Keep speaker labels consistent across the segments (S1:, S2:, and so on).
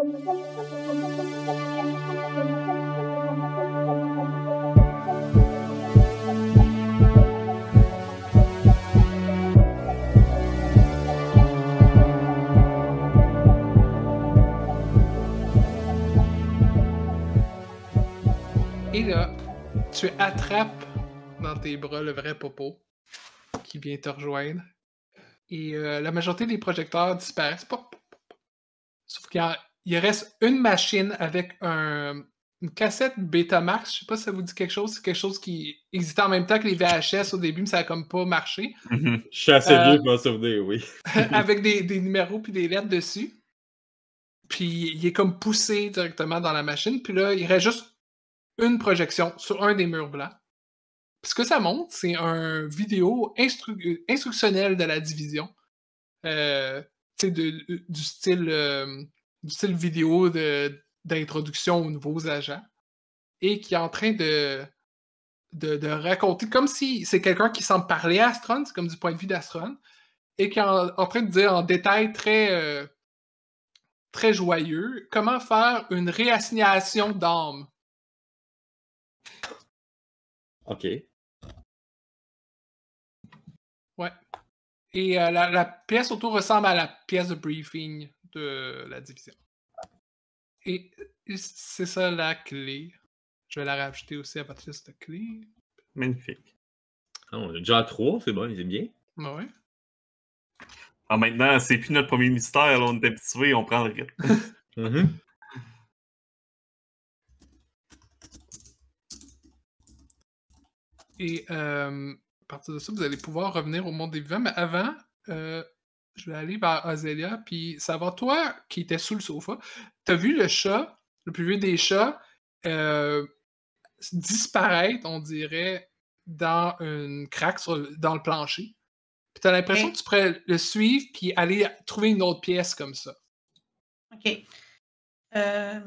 S1: Et là, tu attrapes dans tes bras le vrai Popo qui vient te rejoindre. Et la majorité des projecteurs disparaissent. Pop, pop, pop. Sauf qu'il reste une machine avec une cassette Betamax. Je sais pas si ça vous dit quelque chose. C'est quelque chose qui existait en même temps que les VHS au début, mais ça a comme pas marché.
S2: Je suis assez vieux pour m'en souvenir, oui.
S1: Avec des numéros puis des lettres dessus. Puis il est comme poussé directement dans la machine. Puis là, il reste juste une projection sur un des murs blancs. Puis ce que ça montre, c'est un vidéo instructionnel de la division. Tu sais, du style vidéo d'introduction aux nouveaux agents. Et qui est en train de raconter, comme si c'est quelqu'un qui semble parler à Astron, c'est comme du point de vue d'Astron, et qui est en train de dire en détail très joyeux comment faire une réassignation d'âme.
S2: OK.
S1: Ouais. Et la pièce autour ressemble à la pièce de briefing de la division. Et c'est ça la clé. Je vais la rajouter aussi à partir de cette clé.
S2: Magnifique. Ah, on est déjà à 3, c'est bon, c'est bien.
S1: Ouais.
S3: Ah, maintenant, c'est plus notre premier mystère, là, on est habitué, on prend le rythme.
S1: Et à partir de ça, vous allez pouvoir revenir au monde des vivants. Mais avant, je vais aller vers Azélia, puis savoir, toi qui étais sous le sofa, t'as vu le chat, le plus vieux des chats, disparaître, on dirait, dans une craque dans le plancher. Puis t'as l'impression que tu pourrais le suivre puis aller trouver une autre pièce comme ça.
S4: OK. Moi,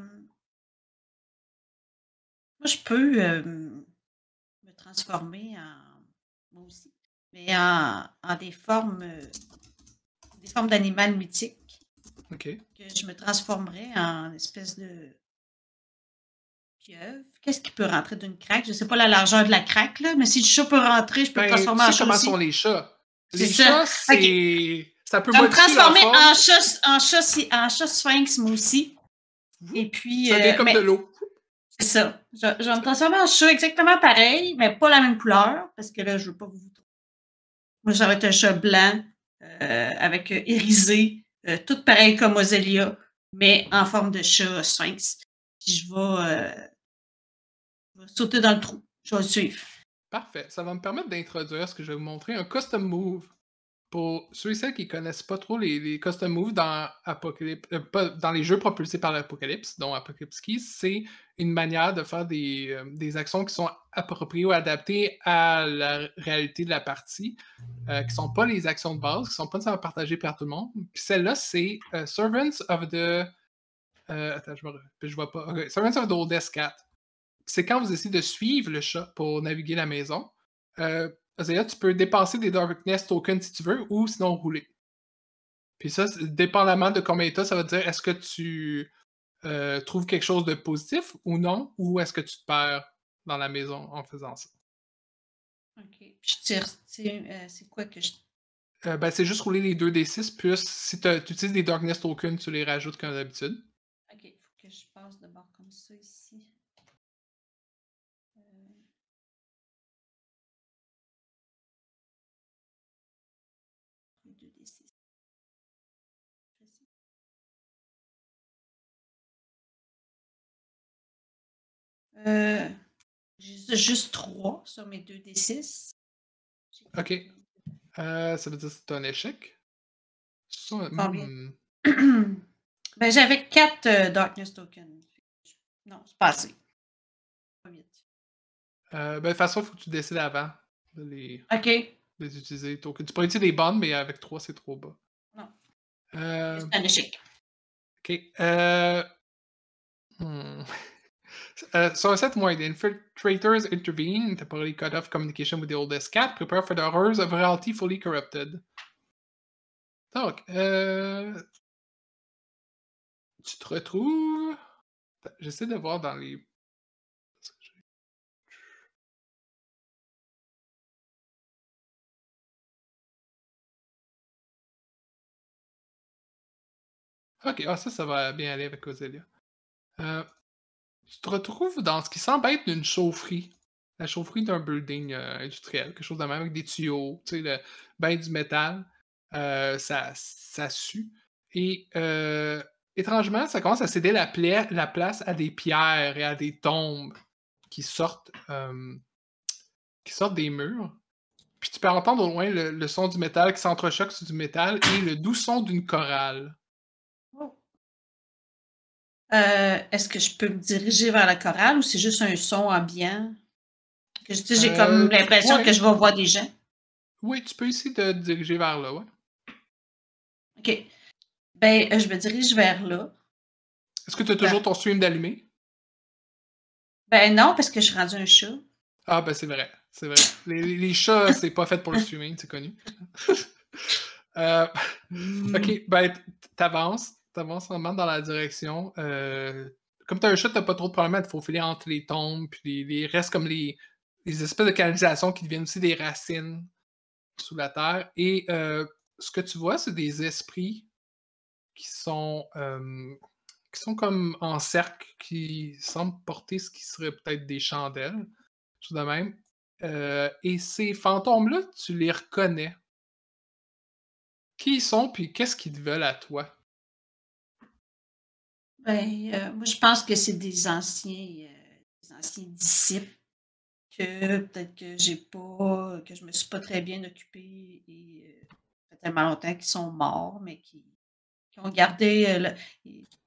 S4: je peux me transformer moi aussi, mais en des formes d'animal mythique.
S1: OK.
S4: Que je me transformerais en espèce de pieuvre. Qu'est-ce qui peut rentrer d'une craque? Je ne sais pas la largeur de la craque, là, mais si le chat peut rentrer, je peux me transformer en chat
S1: comment
S4: aussi.
S1: sont les chats? Les
S4: C'est
S1: chats,
S4: ça.
S1: c'est... Ça peut
S4: Je vais me
S1: modifier leur
S4: transformer
S1: forme.
S4: en chat sphinx, moi aussi. Et puis...
S1: Ça vient comme de l'eau.
S4: C'est ça. Je vais me transformer en chat exactement pareil, mais pas la même couleur, parce que là, je veux pas vous... Moi, ça va être un chat blanc, avec irisé, tout pareil comme Ozelia, mais en forme de chat sphinx. Puis je vais sauter dans le trou. Je vais le suivre.
S1: Parfait. Ça va me permettre d'introduire ce que je vais vous montrer, un custom move. Pour ceux et celles qui connaissent pas trop les custom moves dans dans les jeux propulsés par l'Apocalypse, dont Apocalypse Keys, c'est une manière de faire des actions qui sont appropriées ou adaptées à la réalité de la partie, qui sont pas les actions de base, qui sont pas nécessairement partagées par tout le monde. Puis celle-là, c'est Servants of the... attends, je vois pas. Okay. Servants of the Oldest Cat. C'est quand vous essayez de suivre le chat pour naviguer la maison. Azélia, tu peux dépenser des Darkness tokens si tu veux, ou sinon rouler. Puis ça, dépendamment de combien t'as, ça va te dire est-ce que tu trouves quelque chose de positif ou non, ou est-ce que tu te perds dans la maison en faisant ça.
S4: OK. Je tire. C'est quoi que je...
S1: C'est juste rouler les 2d6, plus si tu utilises des Darkness tokens, tu les rajoutes comme d'habitude.
S4: OK, il faut que je passe de bord comme ça ici. J'ai juste 3 sur mes 2d6.
S1: OK. Ça veut dire que c'est un échec.
S4: Combien? Ben, j'avais 4 Darkness tokens. Non, c'est pas assez. Pas vite.
S1: De toute façon, il faut que tu décides avant de les utiliser. Tu pourrais utiliser des bonnes, mais avec 3, c'est trop bas.
S4: Non. C'est un échec.
S1: OK. So set more, the infiltrators intervene, temporarily cut off communication with the oldest cat, prepare for the horrors of reality fully corrupted. Donc, tu te retrouves. J'essaie de voir dans les. Ok, ça va bien aller avec Ozelia. Tu te retrouves dans ce qui semble être une chaufferie. La chaufferie d'un building industriel, quelque chose de même avec des tuyaux, tu sais, ben du métal. Ça sue. Et étrangement, ça commence à céder la place à des pierres et à des tombes qui sortent, euh, qui sortent des murs. Puis tu peux entendre au loin le son du métal qui s'entrechoque sur du métal et le doux son d'une chorale.
S4: Oh. Est-ce que je peux me diriger vers la chorale ou c'est juste un son ambiant? Que j'ai comme l'impression que je vais voir des gens.
S1: Oui, tu peux essayer de te diriger vers là, ouais.
S4: OK. Ben, je me dirige vers là.
S1: Est-ce que tu as toujours ton stream d'allumé?
S4: Ben non, parce que je suis rendu un chat.
S1: Ah, ben c'est vrai. C'est vrai. Les chats, c'est pas fait pour le streaming, c'est connu. Ok, ben t'avances vraiment dans la direction. Comme t'as un chat, t'as pas trop de problème à te faufiler entre les tombes, puis les restes comme les espèces de canalisations qui deviennent aussi des racines sous la terre. Et ce que tu vois, c'est des esprits qui sont comme en cercle, qui semblent porter ce qui serait peut-être des chandelles, tout de même. Et ces fantômes-là, tu les reconnais. Qui ils sont, puis qu'est-ce qu'ils te veulent à toi?
S4: Ben, moi, je pense que c'est des anciens disciples que peut-être que que je me suis pas très bien occupée et ça fait tellement longtemps qu'ils sont morts, mais qui ont gardé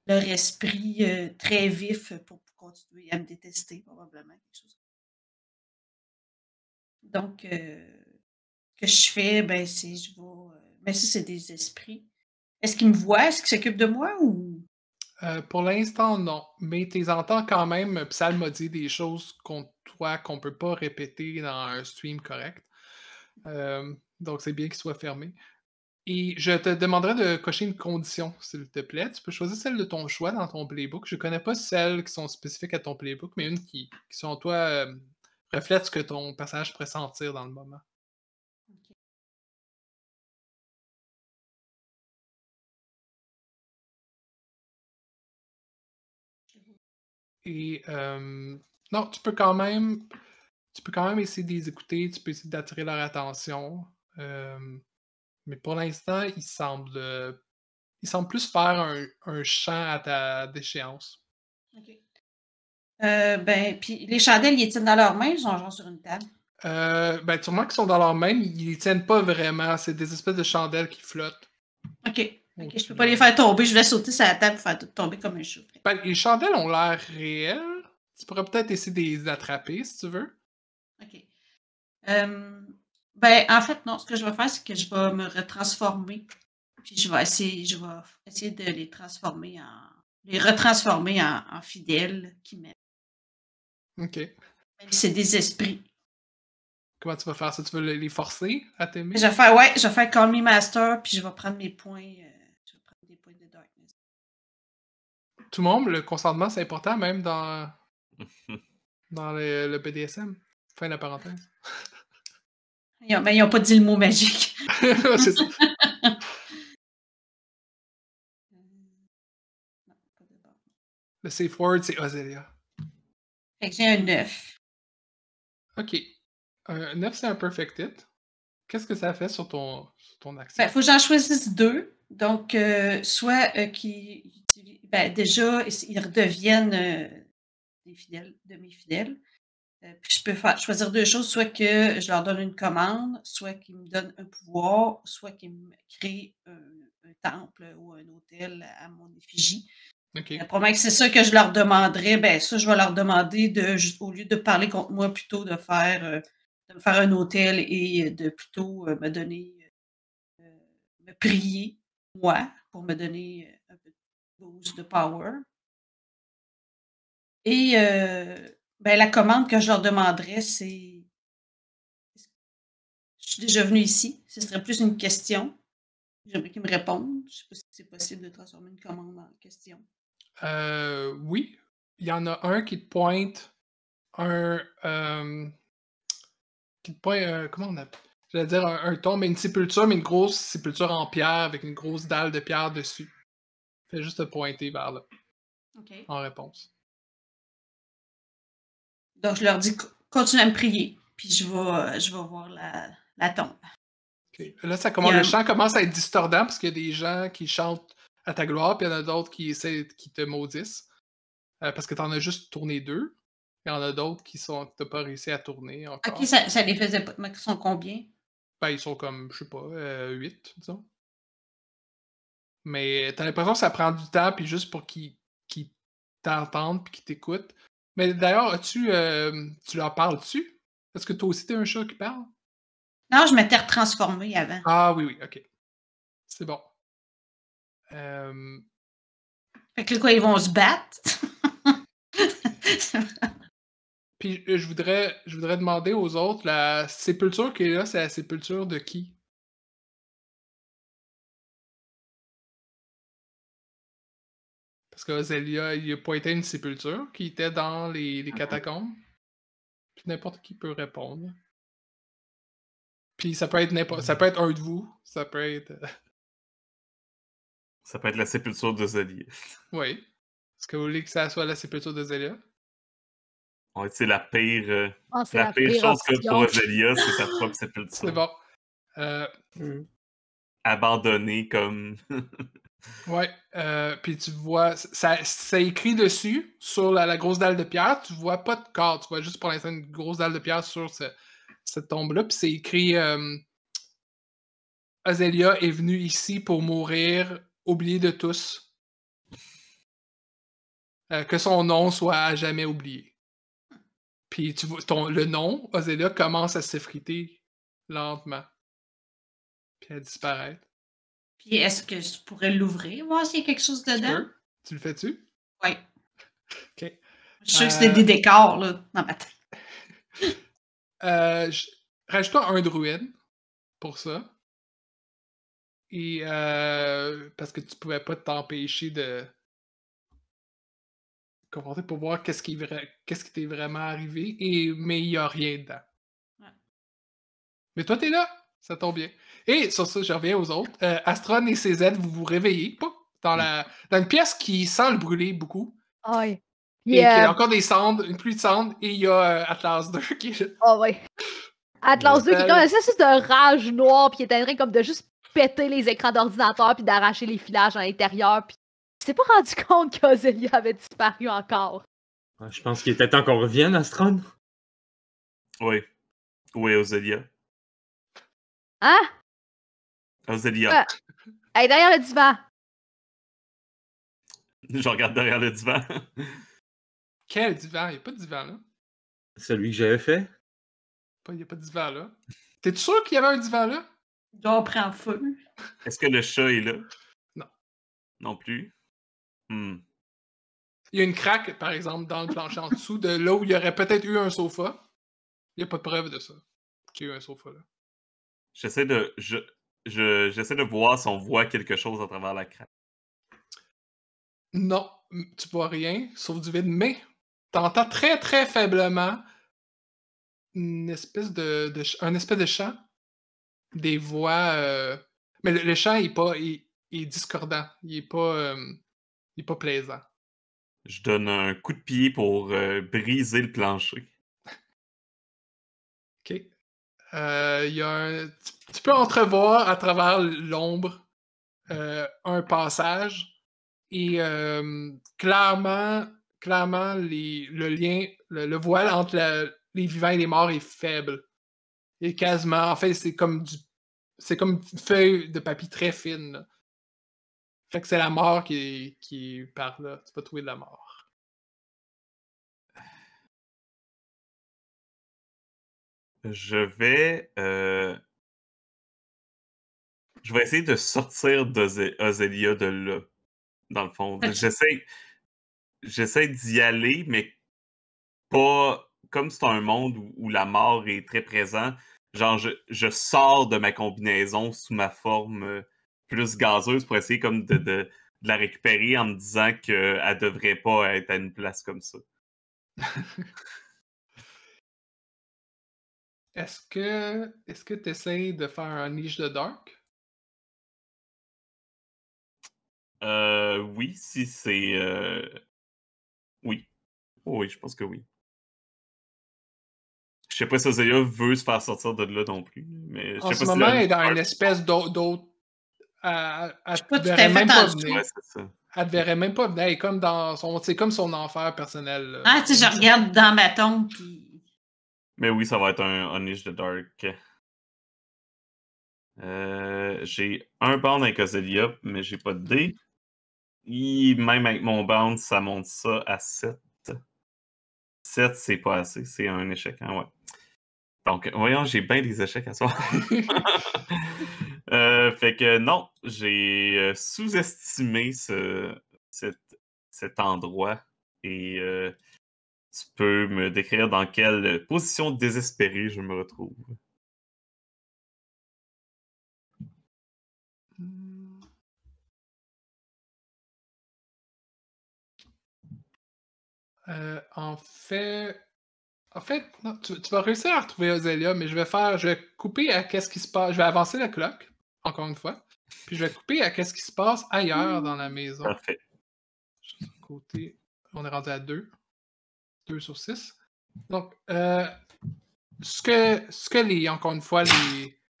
S4: leur esprit très vif pour continuer à me détester, probablement, quelque chose. Donc, ce que je fais, ben, c'est je vais. Mais ça, c'est des esprits. Est-ce qu'ils me voient? Est-ce qu'ils s'occupent de moi ou.
S1: Pour l'instant, non. Mais tu entends quand même psalmodier des choses contre toi qu'on peut pas répéter dans un stream correct. Donc, c'est bien qu'il soit fermé. Et je te demanderais de cocher une condition, s'il te plaît. Tu peux choisir celle de ton choix dans ton playbook. Je connais pas celles qui sont spécifiques à ton playbook, mais une qui selon toi, reflète ce que ton personnage pourrait sentir dans le moment.
S4: OK.
S1: Et non, tu peux quand même essayer de les écouter, tu peux essayer d'attirer leur attention. Mais pour l'instant, ils semblent plus faire un chant à ta déchéance.
S4: OK. Ben, puis les chandelles, ils les tiennent dans leurs mains, ils sont genre sur une table.
S1: Ben, sûrement qu'ils sont dans leurs mains, mais ils les tiennent pas vraiment. C'est des espèces de chandelles qui flottent.
S4: OK. OK, je peux pas les faire tomber, je vais sauter sur la table pour faire tout tomber comme un chou.
S1: Ben, les chandelles ont l'air réelles. Tu pourrais peut-être essayer de les attraper si tu veux.
S4: OK. Ben, en fait, non, ce que je vais faire, c'est que je vais me retransformer. Puis je vais essayer de les retransformer en fidèles qui m'aiment.
S1: Ok.
S4: Même si c'est des esprits.
S1: Comment tu vas faire ça? Tu veux les forcer à t'aimer?
S4: Je vais faire Call Me Master, puis je vais prendre mes points. Je vais prendre des points de darkness.
S1: Tout le monde, le consentement, c'est important, même dans le BDSM. Fin de la parenthèse.
S4: Mais ils n'ont pas dit le mot magique.
S1: C'est ça.
S4: Non, pas de barre.
S1: Le safe word, c'est Ozelia.
S4: Fait que j'ai un 9.
S1: Ok. Un 9, c'est un perfect hit. Qu'est-ce que ça fait sur ton action?
S4: Ben, faut que j'en choisisse 2. Donc, soit ben, déjà, ils redeviennent des fidèles, demi-fidèles. Puis je peux choisir 2 choses, soit que je leur donne une commande, soit qu'ils me donnent un pouvoir, soit qu'ils me créent un temple ou un hôtel à mon effigie.
S1: Ok.
S4: Probablement que c'est ça que je leur demanderais. Ben ça, je vais leur demander au lieu de parler contre moi, plutôt de me faire un hôtel et de plutôt me donner, me prier, moi, pour me donner un peu de boost de power. Et ben, la commande que je leur demanderais, c'est je suis déjà venue ici. Ce serait plus une question. J'aimerais qu'ils me répondent. Je ne sais pas si c'est possible de transformer une commande en question.
S1: Oui. Il y en a un qui te pointe un... qui te pointe... comment on appelle? J'allais dire un tombe, mais une sépulture, mais une grosse sépulture en pierre avec une grosse dalle de pierre dessus. Fais juste te pointer vers là,
S4: OK.
S1: en réponse.
S4: Donc, je leur dis, continue à me prier, puis je vais voir la tombe.
S1: Okay. Là, ça
S4: Puis,
S1: commence, le chant commence à être distordant parce qu'il y a des gens qui chantent à ta gloire, puis il y en a d'autres qui te maudissent. Parce que t'en as juste tourné 2. Il y en a d'autres qui t'as pas réussi à tourner encore.
S4: OK, ça les faisait pas. Mais ils sont combien?
S1: Ben, ils sont comme, je sais pas, 8, disons. Mais t'as l'impression que ça prend du temps, puis juste pour qu'ils t'entendent, puis qu'ils t'écoutent. Mais d'ailleurs, tu leur parles-tu? Est-ce que toi aussi t'es un chat qui parle?
S4: Non, je m'étais retransformée avant.
S1: Ah oui, oui, ok. C'est bon.
S4: Fait que là, quoi, ils vont se battre?
S1: Puis je voudrais demander aux autres, la sépulture qui est là, c'est la sépulture de qui? Parce que Zélia, il a pointé une sépulture qui était dans les catacombes. Puis n'importe qui peut répondre. Puis ça peut être ça peut être un de vous. Ça peut être.
S3: Ça peut être la sépulture de Zélia.
S1: Oui. Est-ce que vous voulez que ça soit la sépulture de Zélia?
S3: Ouais, c'est la pire,
S5: C'est
S3: la pire chose que
S5: option.
S3: pour Zélia, c'est sa propre
S1: C'est
S3: sépulture.
S1: bon.
S3: Abandonnée comme.
S1: Ouais. Puis tu vois, ça écrit dessus, sur la grosse dalle de pierre. Tu vois pas de corps. Tu vois juste pour l'instant une grosse dalle de pierre sur cette tombe-là. Puis c'est écrit Azélia est venue ici pour mourir, oubliée de tous. Que son nom soit à jamais oublié. Puis tu vois, le nom, Azélia, commence à s'effriter lentement. Puis à disparaître.
S4: Puis est-ce que je pourrais l'ouvrir, voir s'il y a quelque chose dedans?
S1: Peux? Tu le fais-tu?
S4: Oui.
S1: Ok.
S4: Je suis sûr que c'était des décors, là, dans ma tête.
S1: Rajoute-toi un druide pour ça. Et parce que tu pouvais pas t'empêcher de confronter pour voir qu'est-ce qui t'est vraiment arrivé. Mais il n'y a rien dedans.
S4: Ouais.
S1: Mais toi, t'es là. Ça tombe bien. Et sur ça, je reviens aux autres. Astron et CZ, vous vous réveillez pas dans une pièce qui sent le brûler beaucoup.
S5: Ouais.
S1: Et qui a encore des cendres, une pluie de cendres, et il y a Atlas 2 qui est là.
S5: Oh ouais. Atlas 2 qui est comme une espèce de rage noire, puis qui est en train comme de juste péter les écrans d'ordinateur, puis d'arracher les filages à l'intérieur, puis il s'est pas rendu compte qu'Ozelia avait disparu encore.
S2: Je pense qu'il était temps qu'on revienne, Astron.
S3: Oui. Oui, Ozélia.
S5: Hein?
S3: Ozélia.
S5: Hey, derrière le divan.
S3: Je regarde derrière le divan.
S1: Quel divan? Il n'y a pas de divan là.
S2: Celui que j'avais fait.
S1: Il n'y a pas de divan là. T'es sûr qu'il y avait un divan là?
S4: Il doit prendre feu.
S3: Est-ce que le chat est là?
S1: Non.
S3: Non plus?
S1: Il y a une craque, par exemple, dans le plancher en dessous, de là où il y aurait peut-être eu un sofa. Il n'y a pas de preuve de ça. Qu'il y a eu un sofa là.
S3: J'essaie de voir si on voit quelque chose à travers la craque.
S1: Non, tu vois rien, sauf du vide, mais t'entends très très faiblement une espèce un espèce de chant. Des voix. Mais le chant il est discordant. Il est pas plaisant.
S3: Je donne un coup de pied pour briser le plancher.
S1: OK. Il y a tu peux entrevoir à travers l'ombre un passage et clairement le lien, le voile entre les vivants et les morts est faible. Et quasiment, en fait, c'est comme une feuille de papier très fine. Là. Fait que c'est la mort qui est par là. Tu vas trouver de la mort.
S3: Je vais essayer de sortir d'Ozélia de là. Dans le fond. J'essaie d'y aller, mais pas comme c'est un monde où la mort est très présente. Genre, je sors de ma combinaison sous ma forme plus gazeuse pour essayer comme de de la récupérer en me disant qu'elle devrait pas être à une place comme ça.
S1: Est-ce que tu essaies de faire un niche de dark?
S3: Oui, si c'est... Oui. Oh, oui, je pense que oui. Je sais pas si Ozélia veut se faire sortir de là non plus, mais je
S1: En
S3: sais
S1: ce
S3: pas si
S1: moment,
S3: la-
S1: elle est dans une espèce d'autre... Elle
S4: pas tout à
S1: verrait
S4: fait
S1: même
S4: en
S1: pas
S4: dessous.
S1: venir.
S3: Ouais, c'est ça.
S1: Elle verrait même pas venir. Elle est comme dans son... C'est comme son enfer personnel. là.
S4: Ah, tu sais, je regarde dans ma tombe, puis...
S3: Mais oui, ça va être un niche de dark. J'ai un bound avec Ozélia, mais j'ai pas de dé. Même avec mon bound, ça monte ça à 7. 7, c'est pas assez. C'est un échec, hein, ouais. Donc, voyons, j'ai bien des échecs à soir. Fait que non, j'ai sous-estimé cet endroit. Et tu peux me décrire dans quelle position désespérée je me retrouve.
S1: En fait, non, tu vas réussir à retrouver Ozélia, mais je vais couper à qu'est-ce qui se passe. Je vais avancer la cloque, encore une fois. Puis je vais couper à qu'est-ce qui se passe ailleurs dans la maison.
S3: Parfait.
S1: Juste à côté. On est rendu à 2. 2 sur 6. Donc, ce que encore une fois,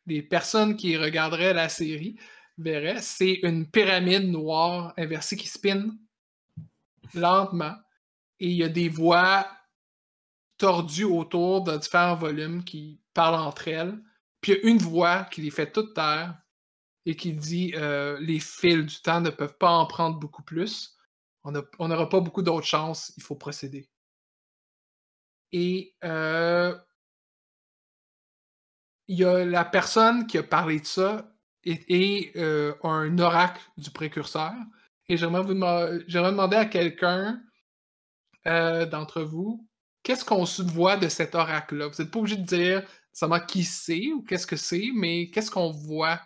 S1: les personnes qui regarderaient la série verraient, c'est une pyramide noire inversée qui spin lentement. Et il y a des voix tordues autour de différents volumes qui parlent entre elles. Puis il y a une voix qui les fait toutes taire et qui dit les fils du temps ne peuvent pas en prendre beaucoup plus. On n'aura pas beaucoup d'autres chances, il faut procéder. Et il y a la personne qui a parlé de ça et un oracle du précurseur. Et j'aimerais demander à quelqu'un d'entre vous, qu'est-ce qu'on se voit de cet oracle-là? Vous n'êtes pas obligé de dire seulement qui c'est ou qu'est-ce que c'est, mais qu'est-ce qu'on voit?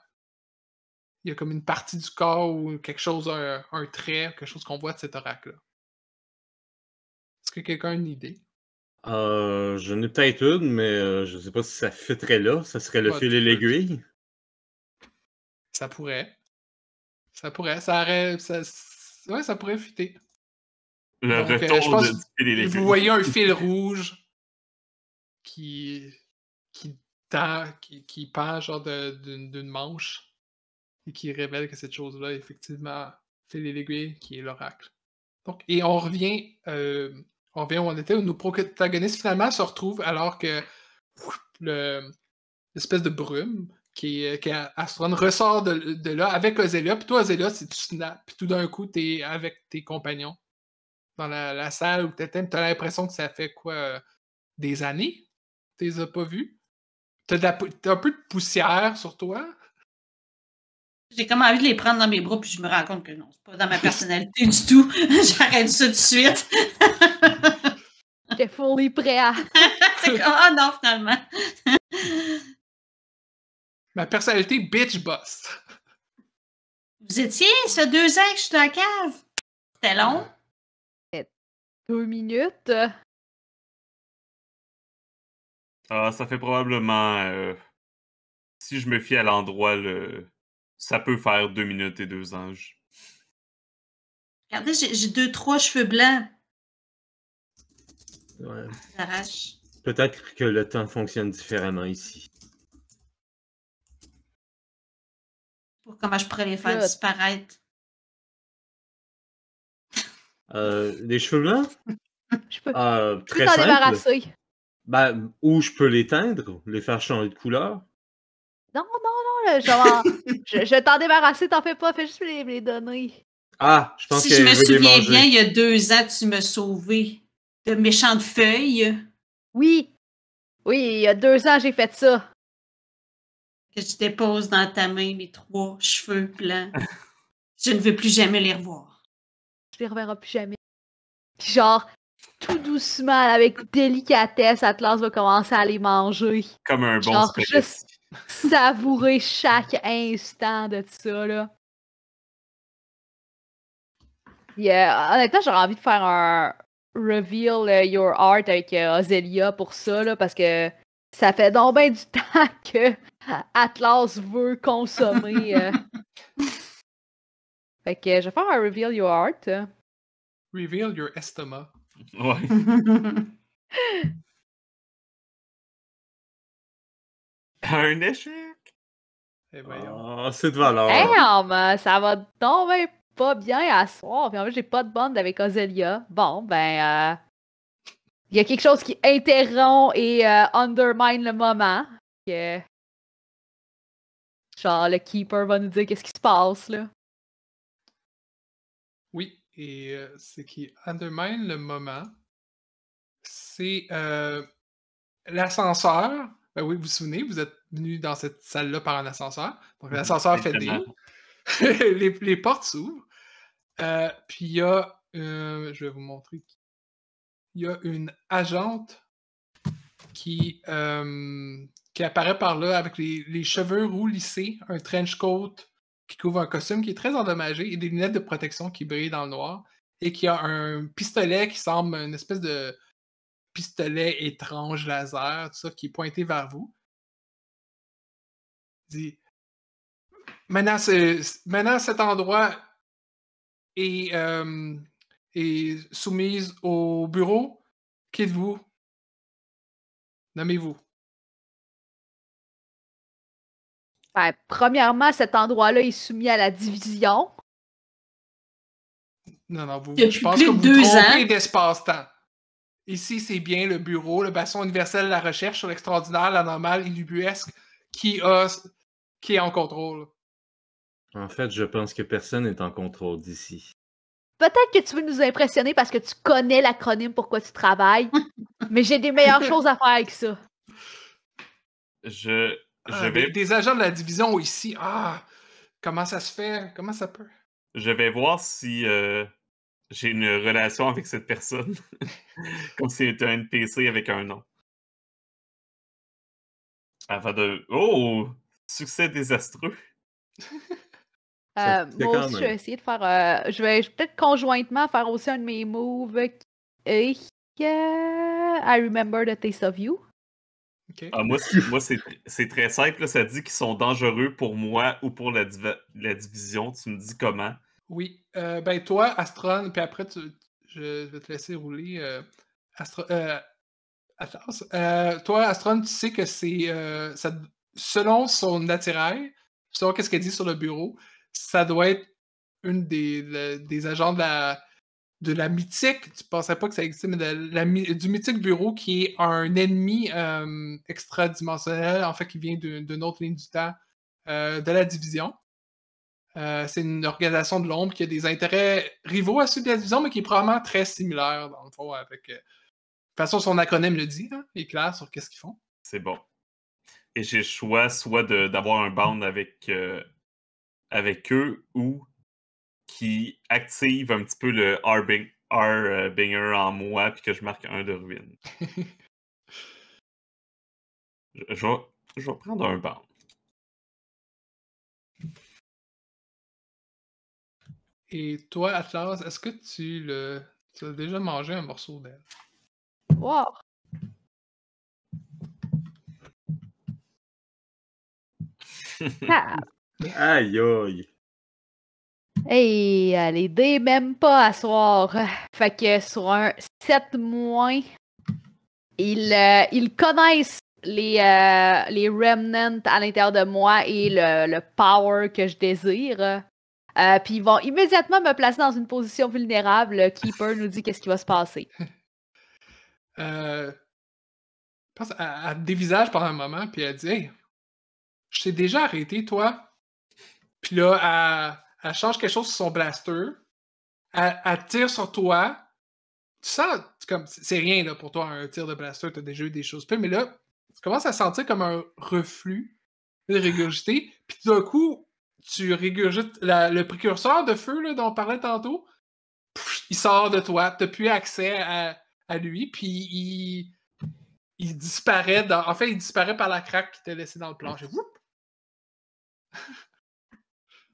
S1: Il y a comme une partie du corps ou quelque chose, un trait, quelque chose qu'on voit de cet oracle-là. Est-ce que quelqu'un a une idée?
S2: J'en ai peut-être une, mais je sais pas si ça fitterait là. Ça serait le
S1: Ouais,
S2: fil et l'aiguille.
S1: Ça pourrait. Ça pourrait. Ouais, ça pourrait fitter.
S3: Le
S1: Donc,
S3: retour
S1: je pense
S3: du fil et l'aiguille.
S1: vous voyez un fil rouge qui pend genre d'une manche et qui révèle que cette chose-là est effectivement fil et l'aiguille qui est l'oracle. Donc, et on revient où on était, où nos protagonistes finalement se retrouvent alors que l'espèce de brume qui est Astron ressort de là avec Ozélia. Puis toi, Ozélia, c'est tu snaps. Puis tout d'un coup, t'es avec tes compagnons dans la salle où t'as l'impression que ça fait quoi des années? Tu les as pas vus? T'as un peu de poussière sur toi?
S4: J'ai comme envie de les prendre dans mes bras, puis je me rends compte que non, c'est pas dans ma personnalité du tout. J'arrête ça tout de suite.
S5: J'étais fully prêt à.
S4: C'est comme, ah non, finalement.
S1: Ma personnalité bitch boss.
S4: Vous étiez, ça 2 ans que je suis dans la cave. C'était long.
S5: 2 minutes.
S3: Ah, ça fait probablement... si je me fie à l'endroit, ça peut faire 2 minutes et 2 anges.
S4: Regardez, j'ai 2-3 cheveux blancs.
S2: Ouais.
S4: J'arrache.
S2: Peut-être que le temps fonctionne différemment ici.
S4: Pour comment je pourrais les faire
S5: Good.
S4: disparaître.
S2: Les cheveux blancs?
S5: Je peux
S2: Très
S5: t'en
S2: simple.
S5: débarrasser.
S2: Ben, ou je peux les teindre, les faire changer de couleur.
S5: Non, là, je vais t'en débarrasser, t'en fais pas, fais juste me les donner.
S2: Ah, je pense
S4: Si
S2: que
S4: je me
S2: veut les
S4: souviens
S2: manger.
S4: bien, il y a 2 ans, tu m'as sauvé de méchantes feuilles
S5: Oui, il y a 2 ans, j'ai fait ça.
S4: que tu déposes dans ta main, mes 3 cheveux blancs. Je ne veux plus jamais les revoir.
S5: Je les reverrai plus jamais. Puis genre, tout doucement, avec délicatesse, Atlas va commencer à les manger.
S3: Comme un bon
S5: Genre,
S3: spaghetti.
S5: juste savourer chaque instant de ça, là. Puis, honnêtement, j'aurais envie de faire un reveal your art avec Ozelia pour ça, là, parce que ça fait donc bien du temps que Atlas veut consommer. Fait que je vais faire un reveal your art.
S1: Reveal your estomac.
S3: Ouais. Un échec!
S1: Eh voyons.
S2: Ah, c'est de valeur.
S5: Damn! Ça va donc bien pas bien à soir. Puis en fait, j'ai pas de bande avec Ozelia. Bon, ben, il y a quelque chose qui interrompt et undermine le moment. Que... Genre, le Keeper va nous dire qu'est-ce qui se passe, là.
S1: Oui, et ce qui undermine le moment, c'est l'ascenseur. Ben oui, vous vous souvenez, vous êtes venu dans cette salle-là par un ascenseur. Donc l'ascenseur fait
S3: Exactement.
S1: les portes s'ouvrent. Puis il y a, je vais vous montrer, il y a une agente qui apparaît par là avec les cheveux roux lissés, un trench coat qui couvre un costume qui est très endommagé et des lunettes de protection qui brillent dans le noir et qui a un pistolet qui semble une espèce de pistolet étrange laser, tout ça, qui est pointé vers vous. Il dit maintenant, cet endroit est soumise au bureau. Qui êtes-vous? Nommez-vous.
S5: Ben, premièrement, cet endroit-là est soumis à la division.
S1: Non,
S4: Depuis
S1: je pense
S4: plus
S1: que
S4: de
S1: vous
S4: 2
S1: trompez
S4: ans.
S1: d'espace-temps. Ici, c'est bien le bureau, le bastion universel de la recherche sur l'extraordinaire, l'anormal et l'ubuesque qui est en contrôle.
S2: En fait, je pense que personne n'est en contrôle d'ici.
S5: Peut-être que tu veux nous impressionner parce que tu connais l'acronyme pourquoi tu travailles, mais j'ai des meilleures choses à faire avec ça.
S3: Je
S1: Ah,
S3: vais
S1: des agents de la division ici. Ah, comment ça se fait? Comment ça peut?
S3: je vais voir si j'ai une relation avec cette personne. Comme si c'était un NPC avec un nom. Avant de. Oh! Succès désastreux.
S2: Ça fait
S5: Moi
S2: quand
S5: aussi, je
S2: même.
S5: vais essayer de faire. Je vais peut-être conjointement faire aussi un de mes moves. I remember the taste of you.
S1: OK.
S3: Ah, moi, c'est très simple. Là, ça dit qu'ils sont dangereux pour moi ou pour la division. Tu me dis comment?
S1: Oui. Ben, toi, Astron, puis après, je vais te laisser rouler. Atlas. Toi, Astron, tu sais que c'est. Selon son attirail, selon qu'est-ce qu'elle dit sur le bureau, ça doit être une des agents de la mythique. Tu pensais pas que ça existait, mais du mythique bureau qui est un ennemi extradimensionnel, en fait, qui vient d'une autre ligne du temps de la division. C'est une organisation de l'ombre qui a des intérêts rivaux à ceux de la division, mais qui est probablement très similaire, dans le fond, avec. De toute façon, son acronyme le dit, hein, il est clair sur qu'est-ce qu'ils font.
S3: C'est bon. Et j'ai le choix soit d'avoir un bound avec eux ou qui active un petit peu le Harbinger en moi puis que je marque un de ruine. Je vais prendre un bound.
S1: Et toi, Atlas, est-ce que tu as déjà mangé un morceau d'elle?
S5: Wow. Ah.
S2: Aïe aïe.
S5: Hey, les dés même pas à soir. Fait que sur un 7 moins, ils connaissent les remnants à l'intérieur de moi et le power que je désire. Puis ils vont immédiatement me placer dans une position vulnérable. Le Keeper nous dit qu'est-ce qui va se passer.
S1: Je pense elle te dévisage pendant un moment, puis elle dit Hey, je t'ai déjà arrêté, toi. Puis là, elle change quelque chose sur son blaster. Elle tire sur toi. Tu sens, comme, c'est rien là, pour toi, un tir de blaster, t'as déjà eu des choses pires, mais là, tu commences à sentir comme un reflux de régurgité. Puis tout d'un coup, tu régurgites le précurseur de feu là, dont on parlait tantôt. Il sort de toi. T'as plus accès à lui. Puis il disparaît. En fait, il disparaît par la craque qu'il t'a laissé dans le plancher.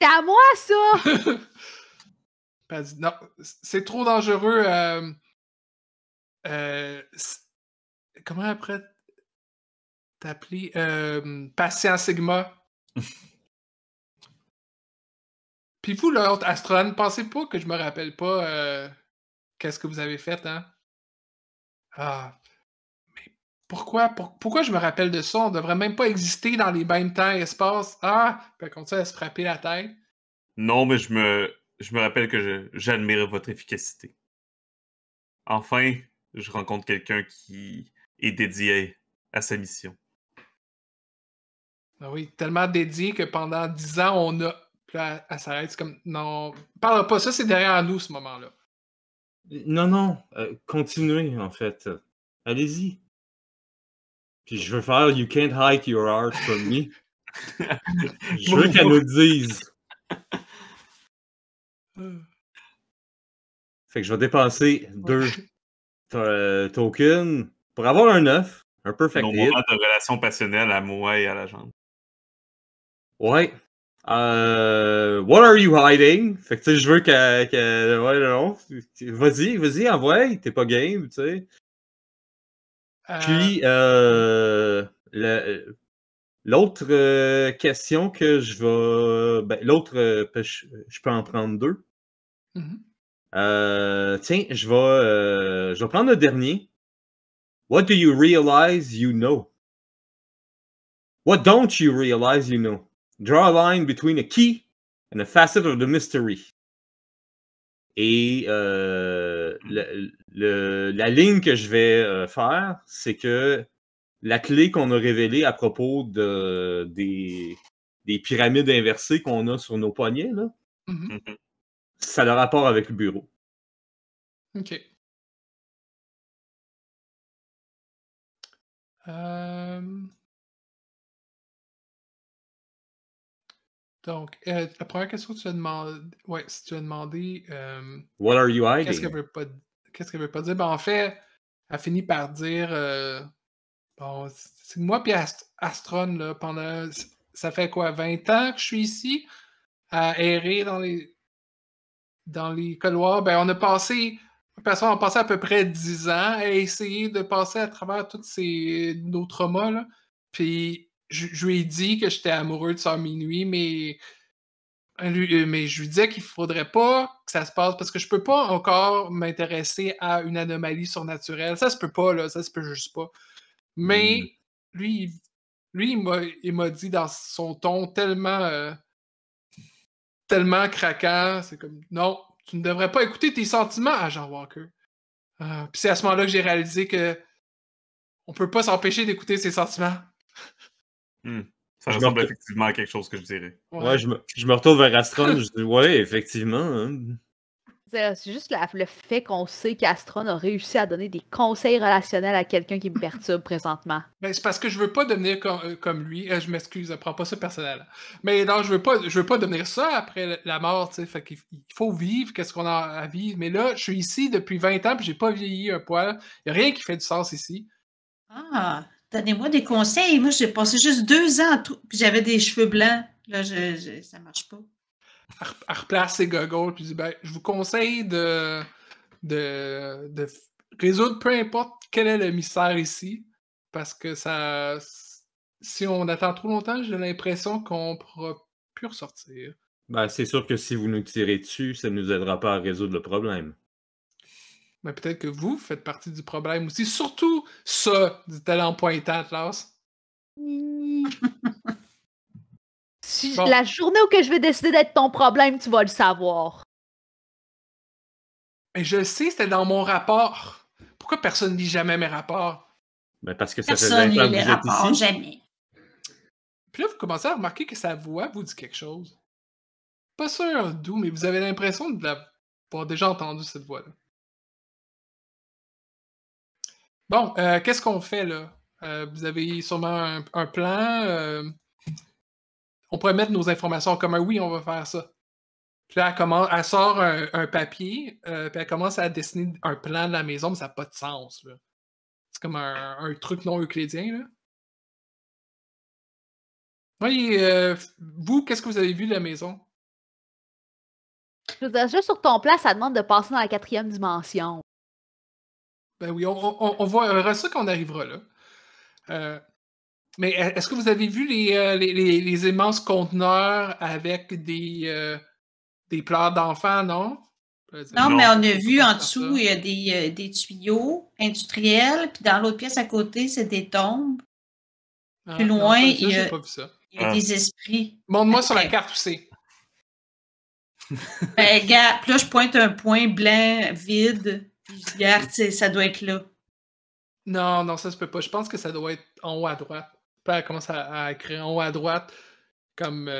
S5: C'est à moi, ça!
S1: Puis elle dit non, c'est trop dangereux. Comment après t'appeler Patient Sigma. Puis vous, l'autre astronome, pensez pas que je me rappelle pas qu'est-ce que vous avez fait, hein? Ah, mais pourquoi je me rappelle de ça? On devrait même pas exister dans les mêmes temps et espaces. Ah! Puis elle continue à se frapper la tête.
S3: Non, mais je me rappelle que j'admire votre efficacité. Enfin, je rencontre quelqu'un qui est dédié à sa mission.
S1: Ah oui, tellement dédié que pendant 10 ans, on a. Puis là, elle s'arrête, c'est comme. Non, parle pas, ça c'est derrière nous, ce moment-là.
S2: Non, continuez, en fait. Allez-y. Puis je veux faire You can't hide your heart from me. Je veux qu'elle nous dise. Fait que je vais dépenser 2 tokens pour avoir un 9, un perfect
S3: Nos
S2: hit.
S3: moments de relation passionnelle à moi et à la jambe.
S2: Ouais. What are you hiding? Fait que tu sais, je veux qu'elle. Ouais, non. Vas-y, envoie. T'es pas game, tu sais. Puis, l'autre question que je vais. Ben, l'autre, je peux en prendre 2. Tiens, je vais prendre le dernier. What do you realize you know? What don't you realize you know? Draw a line between a key and a facet of the mystery. Et la ligne que je vais faire, c'est que la clé qu'on a révélée à propos des pyramides inversées qu'on a sur nos poignets, là, ça a le rapport avec le bureau.
S1: OK. Donc, la première question que tu as demandé, ouais, si tu as demandé,
S2: What are you
S1: qu'est-ce qu'elle
S2: hiding?
S1: veut pas dire? Ben, en fait, elle finit par dire, bon, c'est moi puis Astron, là, pendant, ça fait quoi, 20 ans que je suis ici, à errer dans les couloirs. Ben, on a passé à peu près 10 ans à essayer de passer à travers tous nos traumas, là. Puis, je lui ai dit que j'étais amoureux de Sœur Minuit, mais je lui disais qu'il faudrait pas que ça se passe parce que je peux pas encore m'intéresser à une anomalie surnaturelle. Ça se peut pas, là, ça se peut juste pas. Mais lui, il m'a dit dans son ton tellement craquant, c'est comme non, tu ne devrais pas écouter tes sentiments, Agent Walker. Puis c'est à ce moment-là que j'ai réalisé que on peut pas s'empêcher d'écouter ses sentiments.
S3: Ça ressemble effectivement à quelque chose que je dirais.
S2: Ouais, je me retourne vers Astron, je dis ouais, effectivement. Hein.
S5: C'est juste le fait qu'on sait qu'Astron a réussi à donner des conseils relationnels à quelqu'un qui me perturbe présentement.
S1: Ben, c'est parce que je veux pas devenir comme lui. Je m'excuse, prends pas ça personnel. Mais non, je veux pas devenir ça après la mort, tu sais. Fait qu'il faut vivre, qu'est-ce qu'on a à vivre. Mais là, je suis ici depuis 20 ans, puis j'ai pas vieilli un poil. Il y a rien qui fait du sens ici.
S4: Ah, donnez-moi des conseils. Moi, j'ai passé juste 2 ans, puis j'avais des cheveux blancs. Là, ça marche pas.
S1: Elle replace ses goggles, puis dit, ben, je vous conseille de résoudre peu importe quel est le mystère ici, parce que ça, si on attend trop longtemps, j'ai l'impression qu'on ne pourra plus ressortir.
S2: Ben, c'est sûr que si vous nous tirez dessus, ça ne nous aidera pas à résoudre le problème.
S1: Mais peut-être que vous faites partie du problème aussi. Surtout ça, dit-elle en pointant Atlas.
S5: Bon. La journée où que je vais décider d'être ton problème, tu vas le savoir.
S1: Mais je le sais, c'était dans mon rapport. Pourquoi personne ne lit jamais mes rapports?
S2: Ben parce que ça fait
S4: Personne
S2: 20 ans
S4: lit
S2: que
S4: les
S2: vous êtes
S4: rapports,
S2: ici.
S4: jamais.
S1: Puis là, vous commencez à remarquer que sa voix vous dit quelque chose. Pas sûr d'où, mais vous avez l'impression de l'avoir déjà entendu, cette voix-là. Bon, qu'est-ce qu'on fait, là? Vous avez sûrement un plan. On pourrait mettre nos informations en commun. Oui, on va faire ça. Puis là, elle sort un papier, puis elle commence à dessiner un plan de la maison, mais ça n'a pas de sens, là. C'est comme un truc non euclidien, là. Oui, vous, qu'est-ce que vous avez vu de la maison?
S5: Je veux dire, juste sur ton plan, ça demande de passer dans la 4e dimension.
S1: Ben oui, on verra ça quand on arrivera là. Mais est-ce que vous avez vu les immenses conteneurs avec des pleurs d'enfants, non?
S4: Non,
S3: Non.
S4: mais on a
S1: Faut
S4: vu
S1: pas
S4: en
S1: faire
S4: dessous,
S1: ça.
S4: il y a des tuyaux industriels, puis dans l'autre pièce à côté, c'est des tombes.
S1: Ah,
S4: Plus
S1: non,
S4: loin,
S1: ça,
S4: il y
S1: j'ai
S4: a,
S1: pas vu ça.
S4: il y a
S3: Ah.
S4: des esprits.
S1: Montre-moi sur la
S4: Après.
S1: carte où c'est.
S4: Ben, regarde, puis là, je pointe un point blanc, vide, puis je dis, regarde, ça doit être là.
S1: Non, ça se peut pas. Je pense que ça doit être en haut à droite. Puis elle commence à écrire en haut à droite comme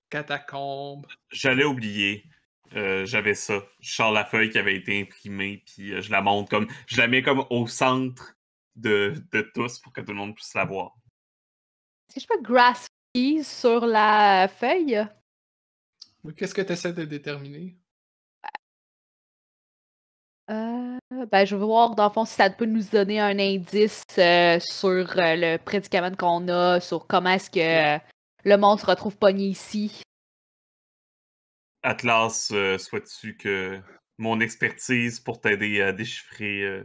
S1: catacombe.
S3: J'allais oublier. J'avais ça. Je sors la feuille qui avait été imprimée, puis je la montre comme. Je la mets comme au centre de tous pour que tout le monde puisse la voir.
S5: Si je fais grass keys sur la feuille,
S1: Mais qu'est-ce que tu essaies de déterminer?
S5: ben, je veux voir, dans le fond, si ça peut nous donner un indice sur le prédicament qu'on a, sur comment est-ce que le monde se retrouve pogné ici.
S3: Atlas, souhaites-tu que mon expertise pour t'aider à déchiffrer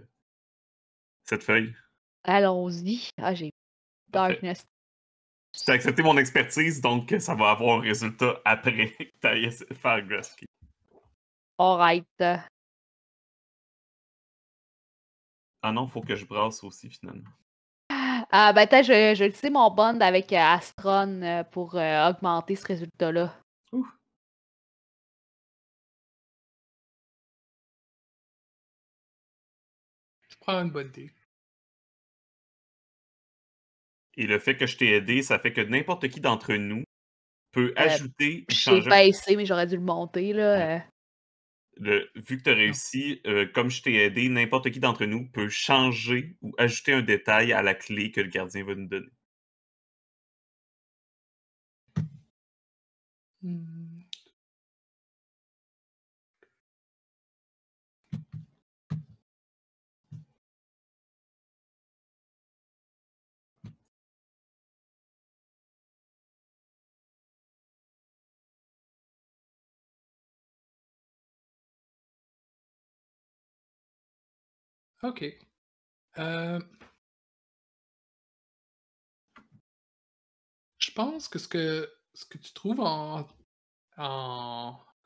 S3: cette feuille?
S5: Allons-y. Ah, j'ai
S3: Parfait.
S5: darkness.
S3: Tu as accepté mon expertise, donc ça va avoir un résultat après que tu ailles faire Grasky.
S5: Alright.
S3: Ah non, faut que je brasse aussi finalement.
S5: Ah, ben, peut-être je vais utiliser mon bond avec Astron pour augmenter ce résultat-là.
S1: Je prends une bonne idée.
S3: Et le fait que je t'ai aidé, ça fait que n'importe qui d'entre nous peut ajouter ou
S5: J'ai
S3: changer.
S5: baissé, mais j'aurais dû le monter, là.
S3: Vu que tu as réussi, comme je t'ai aidé, n'importe qui d'entre nous peut changer ou ajouter un détail à la clé que le gardien va nous donner.
S1: Hmm. OK. Je pense que ce que tu trouves en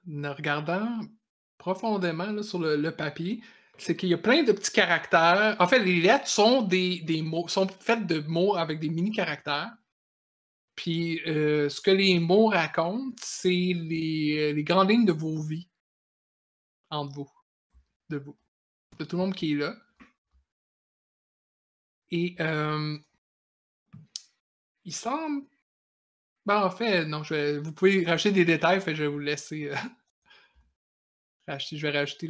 S1: regardant profondément là, sur le papier, c'est qu'il y a plein de petits caractères. En fait, les lettres sont des mots, sont faites de mots avec des mini-caractères. Puis ce que les mots racontent, c'est les grandes lignes de vos vies entre vous, de tout le monde qui est là. Et il semble. Ben, en fait, non, vous pouvez rajouter des détails, fait que je vais vous laisser je vais rajouter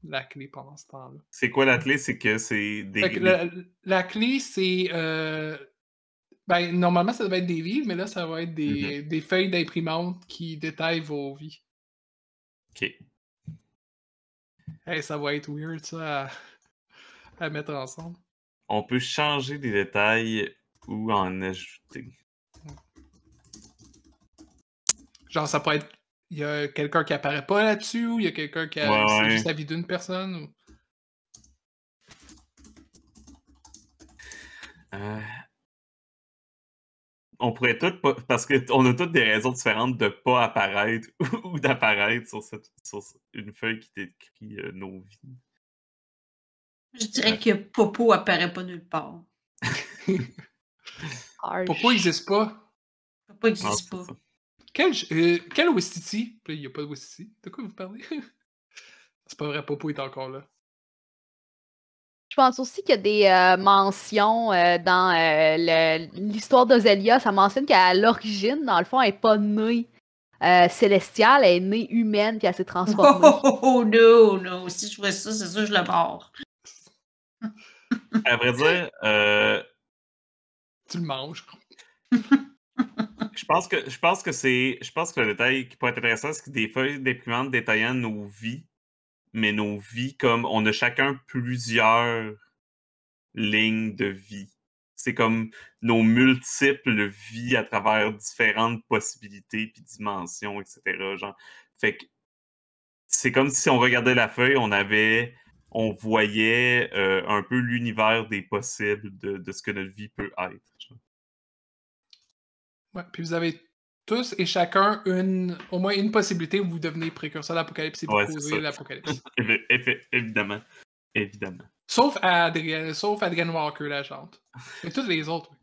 S1: la clé pendant ce temps-là.
S3: C'est quoi la clé? C'est que c'est
S1: Fait que la clé, c'est. Ben, normalement, ça devait être des livres, mais là, ça va être des feuilles d'imprimante qui détaillent vos vies.
S3: OK.
S1: Hey, ça va être weird, ça, à mettre ensemble.
S3: On peut changer des détails ou en ajouter.
S1: Genre, ça peut être. Il y a quelqu'un qui apparaît pas là-dessus, ou il y a quelqu'un qui a.
S3: Ouais,
S1: C'est
S3: ouais.
S1: juste la vie d'une personne. Ou...
S3: On pourrait toutes, parce qu'on a toutes des raisons différentes de pas apparaître ou d'apparaître sur une feuille qui décrit nos vies.
S4: Je dirais que Popo apparaît pas nulle part.
S1: Pourquoi il n'existe pas?
S4: Popo n'existe pas.
S1: Quel Wistiti? Il n'y a pas de Wistiti. De quoi vous parlez? C'est pas vrai, Popo est encore là.
S5: Je pense aussi qu'il y a des mentions dans l'histoire d'Ozelia. Ça mentionne qu'à l'origine, dans le fond, elle n'est pas née célestiale, elle est née humaine puis elle s'est transformée.
S4: Oh non! Si je vois ça, c'est sûr que je le barre.
S3: À vrai dire,
S1: Tu le manges.
S3: je pense que le détail qui pourrait être intéressant, c'est que des feuilles d'imprimante détaillant nos vies, mais nos vies comme on a chacun plusieurs lignes de vie. C'est comme nos multiples vies à travers différentes possibilités puis dimensions, etc. Genre, fait que c'est comme si on regardait la feuille, on voyait un peu l'univers des possibles de ce que notre vie peut être.
S1: Ouais, puis vous avez tous et chacun au moins une possibilité où vous devenez précurseur de l'apocalypse et vous
S3: Ouais, c'est
S1: causez
S3: ça.
S1: l'apocalypse.
S3: Évidemment.
S1: Sauf Adrienne Walker, la chante. Mais toutes les autres, oui.